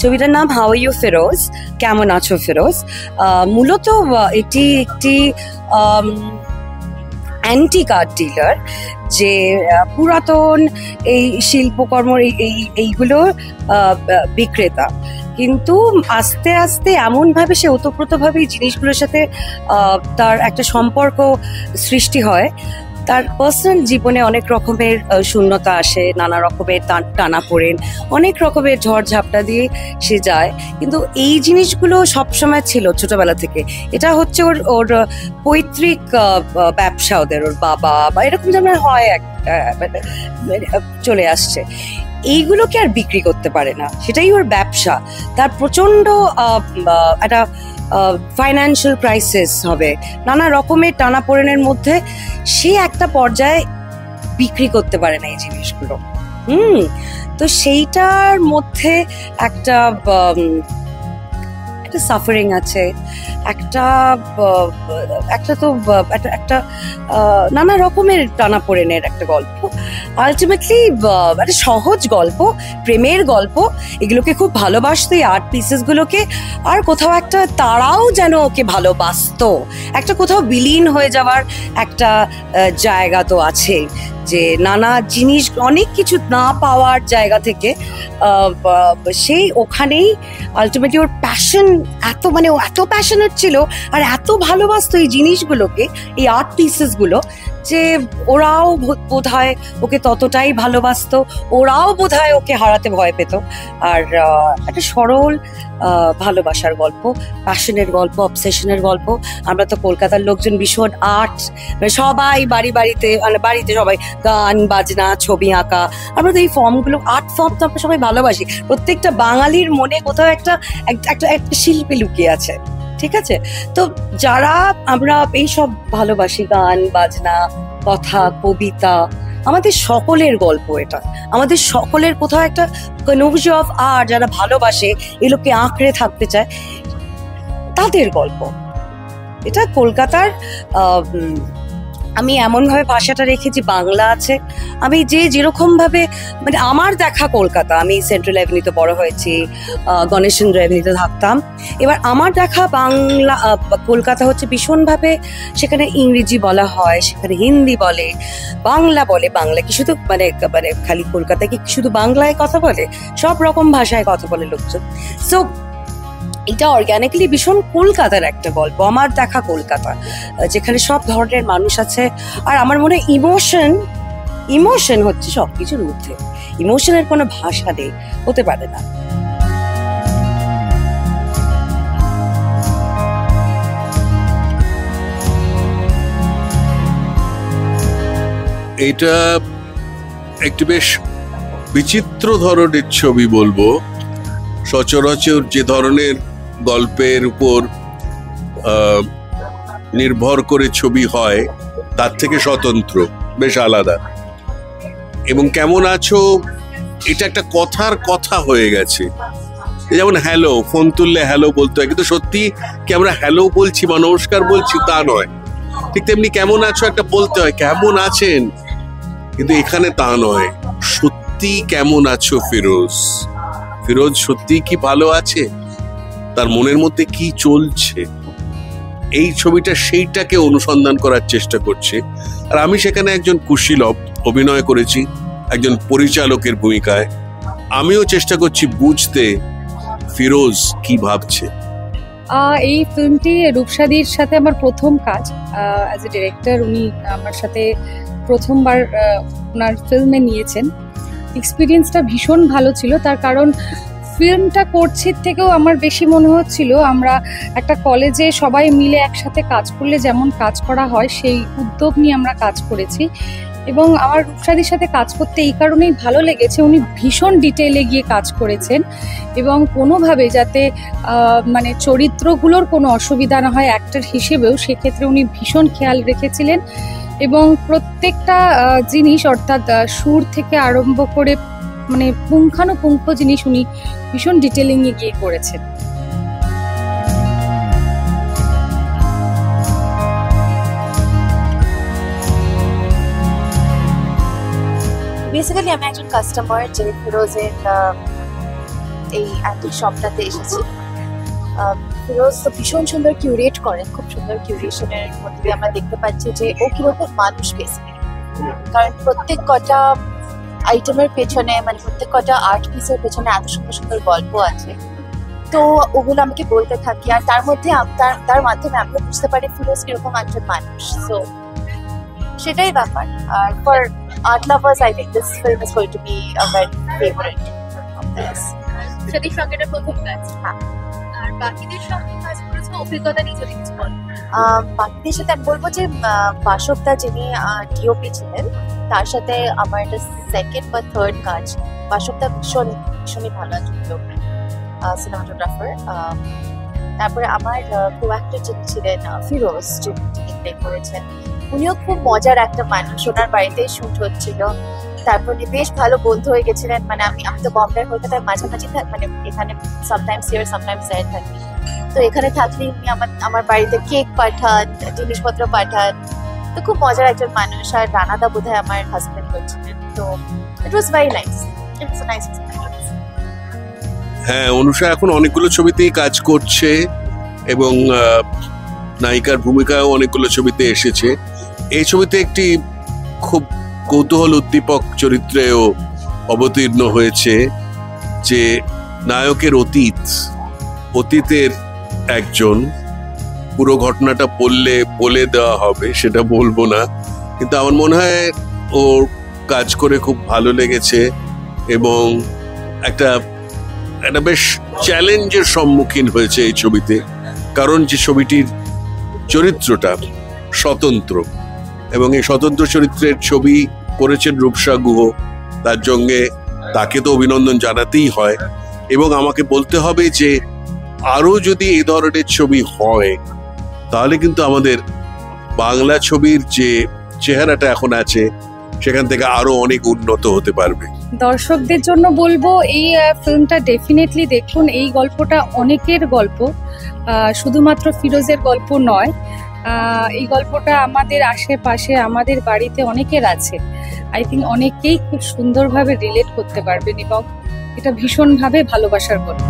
ছবিটার নাম how you Firoz, কেমন আছো ফিরোজ। মূলত এটি একটি অ্যান্টিক আর্ট ডিলার, যে পুরাতন এই শিল্পকর্ম এইগুলো বিক্রেতা, কিন্তু আস্তে আস্তে এমনভাবে সে ওতপ্রোতভাবে এই জিনিসগুলোর সাথে তার একটা সম্পর্ক সৃষ্টি হয়। তার পার্সোনাল জীবনে অনেক রকমের শূন্যতা আসে, নানা রকমের টানাপোড়েন, অনেক রকমের ঝড়ঝাপটা দিয়ে সে যায়, কিন্তু এই জিনিসগুলো সবসময় ছিল ছোটবেলা থেকে। এটা হচ্ছে ওর পৈতৃক ব্যবসা, ওর বাবা বা এরকম যেমন হয় চলে আসছে। এইগুলোকে আর বিক্রি করতে পারে না, সেটাই ওর ব্যবসা। তার প্রচন্ড একটা ফাইন্যান্সিয়াল ক্রাইসিস হবে, নানা রকমের টানাপোড়েনের মধ্যে সে একটা পর্যায়ে বিক্রি করতে পারে না এই জিনিসগুলো। তো সেইটার মধ্যে একটা সাফারিং আছে, একটা তো একটা নানা রকমের টানাপোড়েনের একটা গল্প। আলটিমেটলি একটা সহজ গল্প, প্রেমের গল্প। এগুলোকে খুব ভালোবাসতো এই আর্ট পিসেস গুলোকে, আর কোথাও একটা তারাও যেন ওকে ভালোবাসতো, একটা কোথাও বিলীন হয়ে যাওয়ার একটা জায়গা তো আছে, যে নানা জিনিস অনেক কিছু না পাওয়ার জায়গা থেকে সেই ওখানেই আলটিমেটলি ওর প্যাশন ও এত প্যাশনেট ছিল আর এত ভালোবাসতো এই জিনিসগুলোকে, এই আর্ট পিসেস গুলো, যে ওরাও বোধহয় ওকে ততটাই ভালোবাসতো, ওরাও বোধহয় ওকে হারাতে ভয় পেত। আর একটা সরল ভালোবাসার গল্প, প্যাশনের গল্প, অবসেশনের গল্প। আমরা তো কলকাতার লোকজন ভীষণ আর্ট, সবাই বাড়িতে সবাই গান বাজনা, ছবি আঁকা, আমরা তো এই ফর্মগুলো, আর্ট ফর্ম তো আমরা সবাই ভালোবাসি। প্রত্যেকটা বাঙালির মনে কোথাও একটা শিল্পী লুকিয়ে আছে, ঠিক আছে? তো যারা আমরা এইসব ভালোবাসি, গান বাজনা, কথা, কবিতা, আমাদের সকলের গল্প এটা, আমাদের সকলের কোথাও একটা কনভিউশন অফ আর্ট, যারা ভালোবাসে এগুলোকে আঁকড়ে থাকতে চায়, তাদের গল্প এটা। কলকাতার আমি এমনভাবে ভাষাটা রেখেছি, বাংলা আছে। আমি যেরকম ভাবে, মানে আমার দেখা কলকাতা, আমি সেন্ট্রাল অ্যাভিনিউতে বড় হয়েছি, গণেশচন্দ্র অ্যাভিনিউতে থাকতাম। এবার আমার দেখা বাংলা কলকাতা হচ্ছে ভীষণভাবে, সেখানে ইংরেজি বলা হয়, সেখানে হিন্দি বলে, বাংলা বলে। বাংলা কি শুধু মানে খালি কলকাতায় কি শুধু বাংলায় কথা বলে? সব রকম ভাষায় কথা বলে লোকজন। সো এটা অর্গানিকলি ভীষণ কলকাতার একটা গল্প, আমার দেখা কলকাতা, যেখানে সব ধরনের মানুষ আছে। আর আমার মনে হয় ইমোশন হচ্ছে সবকিছুর মধ্যে, ইমোশনের কোনো ভাষা নেই, হতে পারে না। এটা একটু বেশ বিচিত্র ধরনের ছবি বলবো। সচরাচর যে ধরনের গল্পের উপর নির্ভর করে ছবি হয় তার থেকে স্বতন্ত্র, বেশ আলাদা। এবং কেমন আছো এটা একটা কথার কথা হয়ে গেছে। যেমন হ্যালো, ফোন তুললে হ্যালো বলতে হয়, কিন্তু সত্যি কি আমরা হ্যালো বলছি বা নমস্কার বলছি তা নয়। ঠিক তেমনি কেমন আছো একটা বলতে হয়, কেমন আছেন, কিন্তু এখানে তা নয়। সত্যি কেমন আছো ফিরোজ, ফিরোজ সত্যি কি ভালো আছে, তার মনের মধ্যে কি চলছে, এই ছবিটা সেইটাকে অনুসন্ধান করার চেষ্টা করছে। আর আমি সেখানে একজন কুশীলব অভিনয় করেছি, একজন পরিচালকের ভূমিকায়। আমিও চেষ্টা করছি বুঝতে ফিরোজ কি ভাবছে। এই ফিল্মটি রূপসাদির সাথে আমার প্রথম কাজ অ্যাজ এ ডিরেক্টর। উনি আমার সাথে প্রথমবার ওনার ফিল্মে নিয়েছেন। এক্সপিরিয়েন্সটা ভীষণ ভালো ছিল, তার কারণ ফিল্মটা করছি থেকেও আমার বেশি মনে হচ্ছিল আমরা একটা কলেজে সবাই মিলে একসাথে কাজ করলে যেমন কাজ করা হয়, সেই উদ্যোগ নিয়ে আমরা কাজ করেছি। এবং আমার রূপসাদির সাথে কাজ করতে এই কারণেই ভালো লেগেছে, উনি ভীষণ ডিটেইলে গিয়ে কাজ করেছেন এবং কোনোভাবে যাতে মানে চরিত্রগুলোর কোনো অসুবিধা না হয় অ্যাক্টর হিসেবেও, সেক্ষেত্রে উনি ভীষণ খেয়াল রেখেছিলেন। এবং প্রত্যেকটা জিনিস, অর্থাৎ সুর থেকে আরম্ভ করে মানে পুঙ্খানুপুঙ্খ জিনিস উনি ভীষণ ডিটেলিংয়ে গিয়ে করেছেন। বেসিক্যালি আমি একজন কাস্টমার, যে ফিরোজের এই অ্যান্টিক শপটাতে এসেছি। ফিরোজ তো ভীষণ সুন্দর কিউরেট করেন, খুব সুন্দর কিউরেশনের মধ্যে দিয়ে আমরা দেখতে পাচ্ছি যে ও কিরকম মানুষ বেসিক্যালি। কারণ প্রত্যেক কটা আইটেমের পেছনে, মানে প্রত্যেক কটা আর্ট পিসের পেছনে এত সুন্দর সুন্দর গল্প আছে, তো ওগুলো আমাকে বলতে থাকি। আর তার মধ্যে তার মাধ্যমে আমরা বুঝতে পারি ফিরোজ কিরকম একজন মানুষ। সো সেটাই ব্যাপার। আর for art lovers I think this film is going to be a very favourite of this. সেদিক সঙ্গে এটা প্রথম কাজ। হ্যাঁ। আর বাকিদের সঙ্গে কাজ করেছো, অভিজ্ঞতা নিয়ে যদি কিছু বলো। বাকিদের সাথে আমি বলবো যে বাসবদা যিনি ডিওপি ছিলেন, তার সাথে আমার এটা সেকেন্ড বা থার্ড কাজ। বাসবদা ভীষণই ভালো একজন ডিওপি সিনেমাটোগ্রাফার। তারপরে আমার কো অ্যাক্টর যিনি ছিলেন ফিরোজ, যিনি প্লে করেছেন, উনিও খুব মজার একটা মানুষ। ওনার বাড়িতেই শুট হচ্ছিল, তারপর বেশ ভালো বন্ধু হয়ে গেছিলেন। মানে আমি তো বম্বের কলকাতায় মাঝামাঝি মানে এখানে সামটাইমস হিয়ার সামটাইমস দেয়ার থাকি। তো এখানে থাকলে উনি আমার বাড়িতে কেক পাঠান, জিনিসপত্র পাঠান। তো খুব মজার একজন মানুষ। আর রানাদা বোধহয় আমার হাজবেন্ড হচ্ছিলেন। তো it was very nice, it was nice experience. হ্যাঁ, অনুষা এখন অনেকগুলো ছবিতেই কাজ করছে এবং নায়িকার ভূমিকাও অনেকগুলো ছবিতে এসেছে। এই ছবিতে একটি খুব কৌতূহল উদ্দীপক চরিত্রেও অবতীর্ণ হয়েছে, যে নায়কের অতীতের একজন। পুরো ঘটনাটা বলে দেওয়া হবে, সেটা বলবো না, কিন্তু আমার মনে হয় ওর কাজ করে খুব ভালো লেগেছে এবং একটা বেশ চ্যালেঞ্জের সম্মুখীন হয়েছে এই ছবিতে। কারণ যে ছবিটির চরিত্রটা স্বতন্ত্র এবং এই স্বতন্ত্র চরিত্রের ছবি করেছেন রূপসা গুহ, তার সঙ্গে তাকে তো অভিনন্দন জানাতেই হয়। এবং আমাকে বলতে হবে যে আরো যদি এই ধরনের ছবি হয়, তাহলে কিন্তু আমাদের বাংলা ছবির যে চেহারাটা এখন আছে সেখান থেকে আরো অনেক উন্নত হতে পারবে। দর্শকদের জন্য বলবো এই ফিল্মটা ডেফিনেটলি দেখুন। এই গল্পটা অনেকের গল্প, শুধুমাত্র ফিরোজের গল্প নয়। এই গল্পটা আমাদের আশেপাশে, আমাদের বাড়িতে অনেকের আছে। আই থিঙ্ক অনেকেই খুব সুন্দরভাবে রিলেট করতে পারবেন এবং এটা ভীষণভাবে ভালোবাসার গল্প।